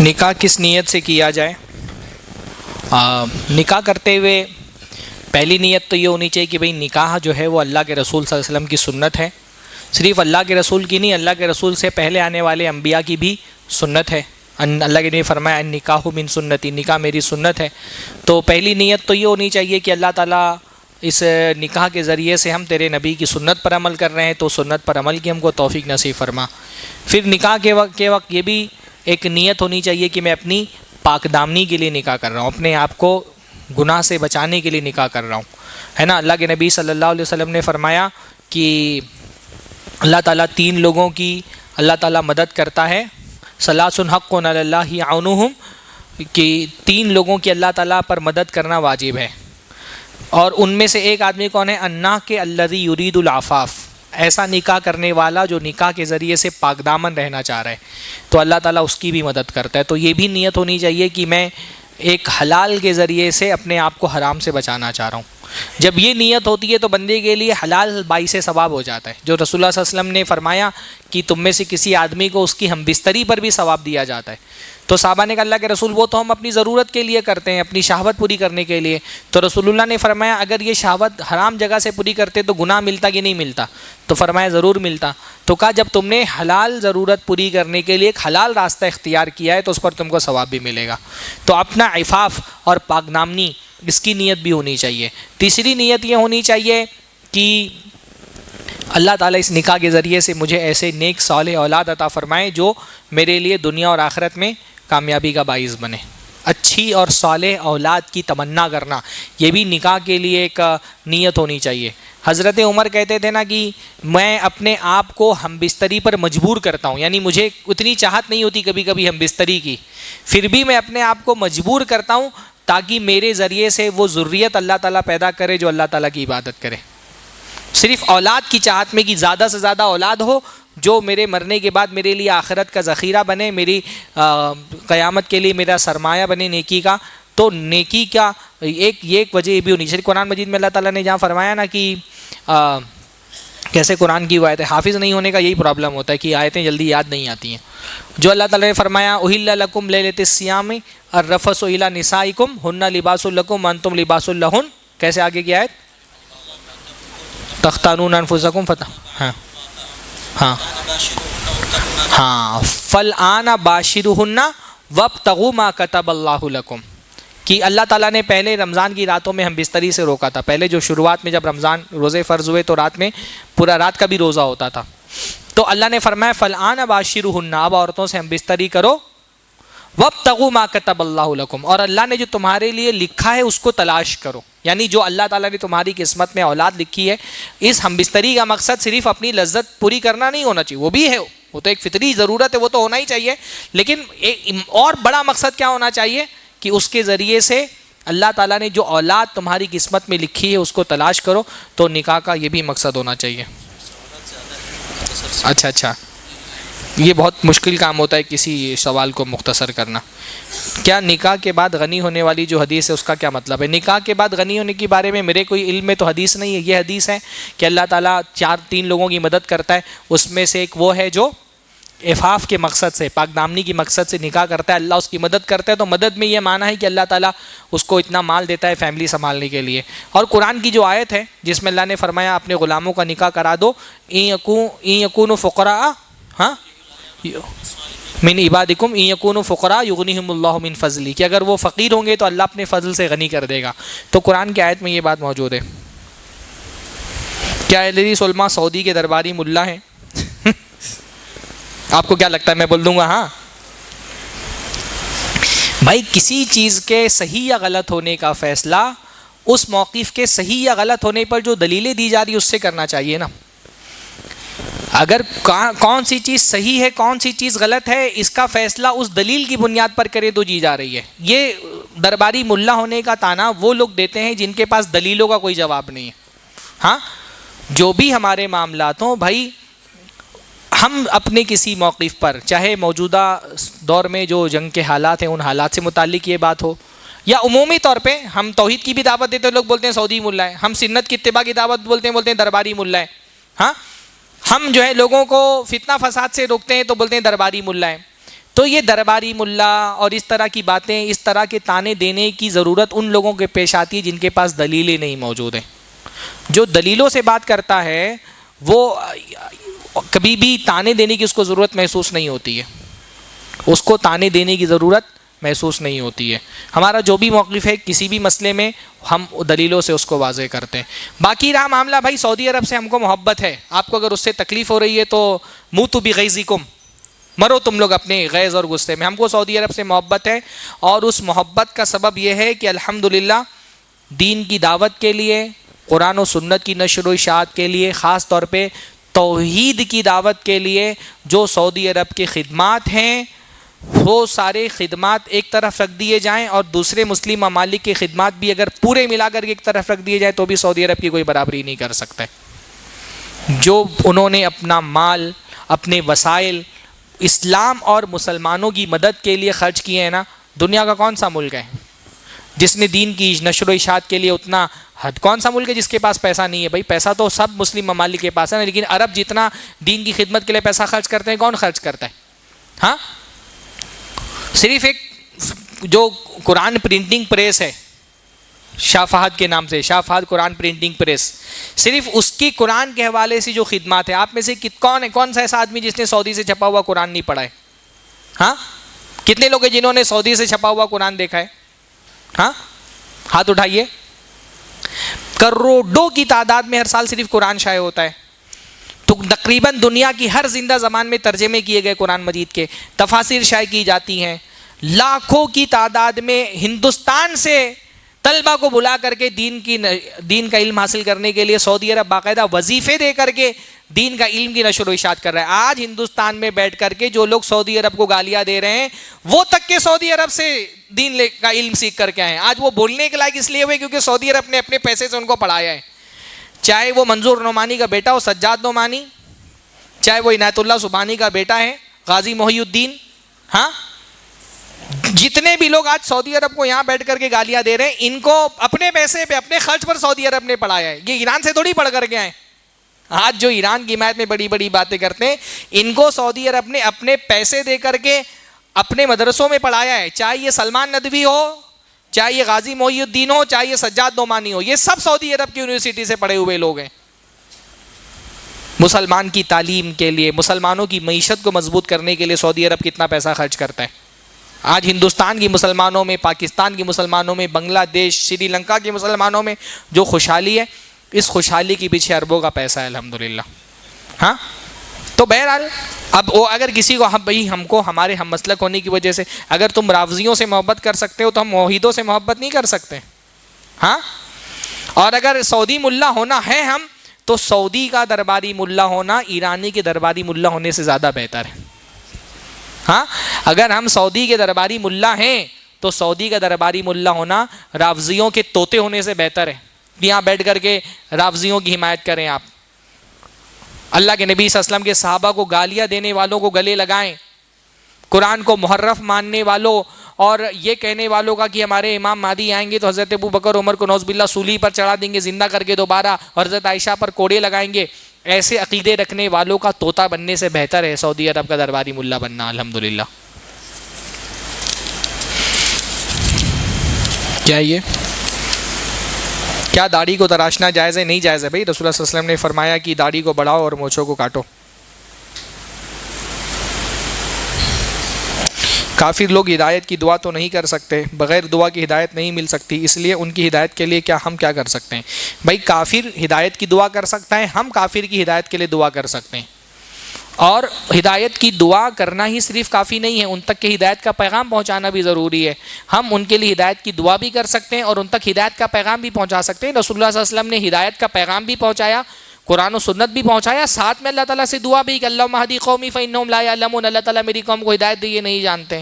نکاح کس نیت سے کیا جائے؟ نکاح کرتے ہوئے پہلی نیت تو یہ ہونی چاہیے کہ بھئی نکاح جو ہے وہ اللہ کے رسول صلی اللہ علیہ وسلم کی سنت ہے. صرف اللہ کے رسول کی نہیں، اللہ کے رسول سے پہلے آنے والے انبیاء کی بھی سنت ہے. اللہ کے نے فرمایا نکاح من سنتی، نکاح میری سنت ہے. تو پہلی نیت تو یہ ہونی چاہیے کہ اللہ تعالیٰ اس نکاح کے ذریعے سے ہم تیرے نبی کی سنت پر عمل کر رہے ہیں، تو سنت پر عمل کی ہم کو توفیق نصیب فرما. پھر نکاح کے وقت یہ بھی ایک نیت ہونی چاہیے کہ میں اپنی پاک دامنی کے لیے نکاح کر رہا ہوں، اپنے آپ کو گناہ سے بچانے کے لیے نکاح کر رہا ہوں، ہے نا. اللہ کے نبی صلی اللہ علیہ وسلم نے فرمایا کہ اللہ تعالیٰ 3 لوگوں کی اللہ تعالیٰ مدد کرتا ہے. ثلاث حق علی اللہ عونہم، کہ 3 لوگوں کی اللہ تعالیٰ پر مدد کرنا واجب ہے. اور ان میں سے ایک آدمی کون ہے؟ الناکح کے الذی یرید العفاف، ایسا نکاح کرنے والا جو نکاح کے ذریعے سے پاک دامن رہنا چاہ رہا ہے، تو اللہ تعالیٰ اس کی بھی مدد کرتا ہے. تو یہ بھی نیت ہونی چاہیے کہ میں ایک حلال کے ذریعے سے اپنے آپ کو حرام سے بچانا چاہ رہا ہوں. جب یہ نیت ہوتی ہے تو بندے کے لیے حلال باعث ثواب ہو جاتا ہے. جو رسول اللہ صلی اللہ علیہ وسلم نے فرمایا کہ تم میں سے کسی آدمی کو اس کی ہم بستری پر بھی ثواب دیا جاتا ہے. تو صحابہ نے کہا اللہ کے رسول وہ تو ہم اپنی ضرورت کے لیے کرتے ہیں، اپنی شہوت پوری کرنے کے لیے. تو رسول اللہ نے فرمایا اگر یہ شہوت حرام جگہ سے پوری کرتے تو گناہ ملتا کہ نہیں ملتا؟ تو فرمایا ضرور ملتا. تو کہا جب تم نے حلال ضرورت پوری کرنے کے لیے ایک حلال راستہ اختیار کیا ہے تو اس پر تم کو ثواب بھی ملے گا. تو اپنا عفاف اور پاک دامنی اس کی نیت بھی ہونی چاہیے. تیسری نیت یہ ہونی چاہیے کہ اللہ تعالیٰ اس نکاح کے ذریعے سے مجھے ایسے نیک صالح اولاد عطا فرمائے جو میرے لیے دنیا اور آخرت میں کامیابی کا باعث بنے. اچھی اور صالح اولاد کی تمنا کرنا یہ بھی نکاح کے لیے ایک نیت ہونی چاہیے. حضرت عمر کہتے تھے نا کہ میں اپنے آپ کو ہم بستری پر مجبور کرتا ہوں، یعنی مجھے اتنی چاہت نہیں ہوتی کبھی کبھی ہم بستری کی، پھر بھی میں اپنے آپ کو مجبور کرتا ہوں تاکہ میرے ذریعے سے وہ ذریت اللہ تعالیٰ پیدا کرے جو اللہ تعالیٰ کی عبادت کرے. صرف اولاد کی چاہت میں کہ زیادہ سے زیادہ اولاد ہو جو میرے مرنے کے بعد میرے لیے آخرت کا ذخیرہ بنے، میری قیامت کے لیے میرا سرمایہ بنے نیکی کا. تو نیکی کا ایک وجہ یہ بھی ہونی چاہیے. قرآن مجید میں اللہ تعالیٰ نے جہاں فرمایا نا کہ کیسے قرآن کی وہ آیتیں حافظ نہیں ہونے کا یہی پرابلم ہوتا ہے کہ آیتیں جلدی یاد نہیں آتی ہیں. جو اللہ تعالیٰ نے فرمایا احل لکم لیلۃ الصیام الرفث الی نسائکم ہن لباس لکم وانتم لباس لہن، کیسے آگے کی آیت؟ تختانون انفسکم فالآن باشروہن وابتغوا ما کتب اللہ لکم، کہ اللہ تعالیٰ نے پہلے رمضان کی راتوں میں ہم بستری سے روکا تھا. پہلے جو شروعات میں جب رمضان روزے فرض ہوئے تو رات میں پورا رات کا بھی روزہ ہوتا تھا. تو اللہ نے فرمایا فالآن باشروہن، اب عورتوں سے ہم بستری کرو، وابتغوا ما کتب اللہ لکم، اور اللہ نے جو تمہارے لیے لکھا ہے اس کو تلاش کرو. یعنی جو اللہ تعالیٰ نے تمہاری قسمت میں اولاد لکھی ہے، اس ہم بستری کا مقصد صرف اپنی لذت پوری کرنا نہیں ہونا چاہیے، وہ بھی ہے، وہ تو ایک فطری ضرورت ہے، وہ تو ہونا ہی چاہیے. لیکن ایک اور بڑا مقصد کیا ہونا چاہیے کہ اس کے ذریعے سے اللہ تعالیٰ نے جو اولاد تمہاری قسمت میں لکھی ہے اس کو تلاش کرو. تو نکاح کا یہ بھی مقصد ہونا چاہیے. اچھا یہ بہت مشکل کام ہوتا ہے کسی سوال کو مختصر کرنا. کیا نکاح کے بعد غنی ہونے والی جو حدیث ہے اس کا کیا مطلب ہے؟ نکاح کے بعد غنی ہونے کے بارے میں میرے کوئی علم میں تو حدیث نہیں ہے. یہ حدیث ہے کہ اللہ تعالیٰ 3 لوگوں کی مدد کرتا ہے، اس میں سے ایک وہ ہے جو عفاف کے مقصد سے، پاک دامنی کی مقصد سے نکاح کرتا ہے، اللہ اس کی مدد کرتا ہے. تو مدد میں یہ معنی ہے کہ اللہ تعالیٰ اس کو اتنا مال دیتا ہے فیملی سنبھالنے کے لیے. اور قرآن کی جو آیت ہے جس میں اللہ نے فرمایا اپنے غلاموں کا نکاح کرا دو، ان یکونوا فقراء من عبادکم ان یکونوا فقراء یغنیہم اللہ من فضلہ، کہ اگر وہ فقیر ہوں گے تو اللہ اپنے فضل سے غنی کر دے گا. تو قرآن کی آیت میں یہ بات موجود ہے. کیا اہل حدیث علماء سعودی کے درباری ملا ہیں؟ آپ کو کیا لگتا ہے؟ میں بول دوں گا ہاں. بھائی کسی چیز کے صحیح یا غلط ہونے کا فیصلہ اس موقف کے صحیح یا غلط ہونے پر جو دلیلیں دی جا رہی اس سے کرنا چاہیے نا. اگر کون سی چیز صحیح ہے کون سی چیز غلط ہے اس کا فیصلہ اس دلیل کی بنیاد پر کرے تو جی جا رہی ہے. یہ درباری ملا ہونے کا تانا وہ لوگ دیتے ہیں جن کے پاس دلیلوں کا کوئی جواب نہیں ہے. ہاں جو بھی ہمارے معاملات ہوں بھائی، ہم اپنے کسی موقف پر، چاہے موجودہ دور میں جو جنگ کے حالات ہیں ان حالات سے متعلق یہ بات ہو، یا عمومی طور پہ ہم توحید کی بھی دعوت دیتے ہیں، لوگ بولتے ہیں سعودی ملا ہے. ہم سنت کی اتباع کی دعوت بولتے ہیں درباری ملا ہے. ہاں ہم جو ہے لوگوں کو فتنہ فساد سے روکتے ہیں تو بولتے ہیں درباری ملا ہے. تو یہ درباری ملا اور اس طرح کی باتیں، اس طرح کے تانے دینے کی ضرورت ان لوگوں کے پیش آتی ہے جن کے پاس دلیلیں نہیں موجود ہیں. جو دلیلوں سے بات کرتا ہے وہ کبھی بھی تانے دینے کی اس کو ضرورت محسوس نہیں ہوتی ہے، اس کو تانے دینے کی ضرورت محسوس نہیں ہوتی ہے. ہمارا جو بھی موقف ہے کسی بھی مسئلے میں ہم دلیلوں سے اس کو واضح کرتے ہیں. باقی رہا معاملہ بھائی سعودی عرب سے ہم کو محبت ہے، آپ کو اگر اس سے تکلیف ہو رہی ہے تو موتوا بغیظکم، مرو تم لوگ اپنے غیظ اور غصے میں. ہم کو سعودی عرب سے محبت ہے، اور اس محبت کا سبب یہ ہے کہ الحمدللہ دین کی دعوت کے لیے، قرآن و سنت کی نشر و اشاعت کے لیے، خاص طور پہ توحید کی دعوت کے لیے جو سعودی عرب کے خدمات ہیں وہ سارے خدمات ایک طرف رکھ دیے جائیں، اور دوسرے مسلم ممالک کے خدمات بھی اگر پورے ملا کر کے ایک طرف رکھ دیے جائیں تو بھی سعودی عرب کی کوئی برابری نہیں کر سکتا. جو انہوں نے اپنا مال، اپنے وسائل اسلام اور مسلمانوں کی مدد کے لیے خرچ کیے ہیں نا، دنیا کا کون سا ملک ہے جس نے دین کی نشر و اشاعت کے لیے اتنا کون سا ملک ہے جس کے پاس پیسہ نہیں ہے؟ بھائی پیسہ تو سب مسلم ممالک کے پاس ہے نا، لیکن عرب جتنا دین کی خدمت کے لیے پیسہ خرچ کرتے ہیں کون خرچ کرتا ہے؟ ہاں، صرف ایک جو قرآن پرنٹنگ پریس ہے شاہ فہد کے نام سے، شاہ فہد قرآن پرنٹنگ پریس، صرف اس کی قرآن کے حوالے سے جو خدمات ہے، آپ میں سے کون سا ایسا آدمی جس نے سعودی سے چھپا ہوا قرآن نہیں پڑھا ہے؟ ہاں، کتنے لوگ ہیں جنہوں نے سعودی سے چھپا ہوا قرآن دیکھا ہے؟ ہاں، ہاتھ اٹھائیے. کروڑوں کی تعداد میں ہر سال صرف قرآن شائع ہوتا ہے. تو تقریباً دنیا کی ہر زندہ زبان میں ترجمے کیے گئے قرآن مجید کے، تفاسیر شائع کی جاتی ہیں. لاکھوں کی تعداد میں ہندوستان سے طلبہ کو بلا کر کے دین کا علم حاصل کرنے کے لیے سعودی عرب باقاعدہ وظیفے دے کر کے دین کا علم کی نشر و اشاعت کر رہا ہے. آج ہندوستان میں بیٹھ کر کے جو لوگ سعودی عرب کو گالیاں دے رہے ہیں وہ تک کہ سعودی عرب سے دین کا علم سیکھ کر کے آئے ہیں. آج وہ بولنے کے لائق اس لیے ہوئے کیونکہ سعودی عرب نے اپنے پیسے سے ان کو پڑھایا ہے. چاہے وہ منظور نعمانی کا بیٹا ہو سجاد نعمانی، چاہے وہ عنایت اللہ سبحانی کا بیٹا ہے غازی محی الدین، ہاں، جتنے بھی لوگ آج سعودی عرب کو یہاں بیٹھ کر کے گالیاں دے رہے ہیں ان کو اپنے پیسے پہ، اپنے خرچ پر سعودی عرب نے پڑھایا ہے. یہ ایران سے تھوڑی پڑھ کر کے آئے. آج جو ایران کی حمایت میں بڑی بڑی باتیں کرتے ہیں ان کو سعودی عرب نے اپنے پیسے دے کر کے اپنے مدرسوں میں پڑھایا ہے. چاہے یہ سلمان ندوی ہو، چاہے یہ غازی محی الدین ہو، چاہے یہ سجاد نعمانی ہو، یہ سب سعودی عرب کی یونیورسٹی سے پڑھے ہوئے لوگ ہیں. مسلمان کی تعلیم کے لیے، مسلمانوں کی معیشت کو مضبوط کرنے کے لیے سعودی عرب کتنا پیسہ خرچ کرتا ہے. آج ہندوستان کی مسلمانوں میں، پاکستان کی مسلمانوں میں، بنگلہ دیش، سری لنکا کے مسلمانوں میں جو خوشحالی ہے، اس خوشحالی کے پیچھے اربوں کا پیسہ ہے الحمدللہ. ہاں، تو بہرحال اب وہ اگر کسی کو ہم کو ہمارے ہم مسلک ہونے کی وجہ سے اگر تم رافضیوں سے محبت کر سکتے ہو تو ہم موحدوں سے محبت نہیں کر سکتے. ہاں، اور اگر سعودی ملا ہونا ہے ہم تو سعودی کا درباری ملا ہونا ایرانی کے درباری ملا ہونے سے زیادہ بہتر ہے. ہاں، اگر ہم سعودی کے درباری ملا ہیں تو سعودی کا درباری ملا ہونا رافضیوں کے طوطے ہونے سے بہتر ہے. یہاں بیٹھ کر کے رافضیوں کی حمایت کریں آپ، اللہ کے نبی صلی اللہ علیہ وسلم کے صحابہ کو گالیاں دینے والوں کو گلے لگائیں، قرآن کو محرف ماننے والوں اور یہ کہنے والوں کا کہ ہمارے امام مہدی آئیں گے تو حضرت ابو بکر عمر کو نعوذ باللہ سولی پر چڑھا دیں گے زندہ کر کے دوبارہ، اور حضرت عائشہ پر کوڑے لگائیں گے، ایسے عقیدے رکھنے والوں کا طوطا بننے سے بہتر ہے سعودی عرب کا درباری ملا بننا الحمدللہ. کیا یہ کیا داڑھی کو تراشنا جائز ہے؟ نہیں جائز ہے بھائی. رسول اللہ صلی اللہ علیہ وسلم نے فرمایا کہ داڑھی کو بڑھاؤ اور مونچھوں کو کاٹو. کافر لوگ ہدایت کی دعا تو نہیں کر سکتے، بغیر دعا کی ہدایت نہیں مل سکتی، اس لیے ان کی ہدایت کے لیے ہم کیا کر سکتے ہیں؟ بھائی کافر ہدایت کی دعا کر سکتا ہے، ہم کافر کی ہدایت کے لیے دعا کر سکتے ہیں. اور ہدایت کی دعا کرنا ہی صرف کافی نہیں ہے، ان تک کہ ہدایت کا پیغام پہنچانا بھی ضروری ہے. ہم ان کے لیے ہدایت کی دعا بھی کر سکتے ہیں اور ان تک ہدایت کا پیغام بھی پہنچا سکتے ہیں. رسول اللہ صلی اللہ علیہ وسلم نے ہدایت کا پیغام بھی پہنچایا، قرآن و سنت بھی پہنچایا، ساتھ میں اللہ تعالیٰ سے دعا بھی کہ اللہم اہدی قومی فانہم لا یعلمون، اللہ تعالیٰ میری قوم کو ہدایت دے، یہ نہیں جانتے.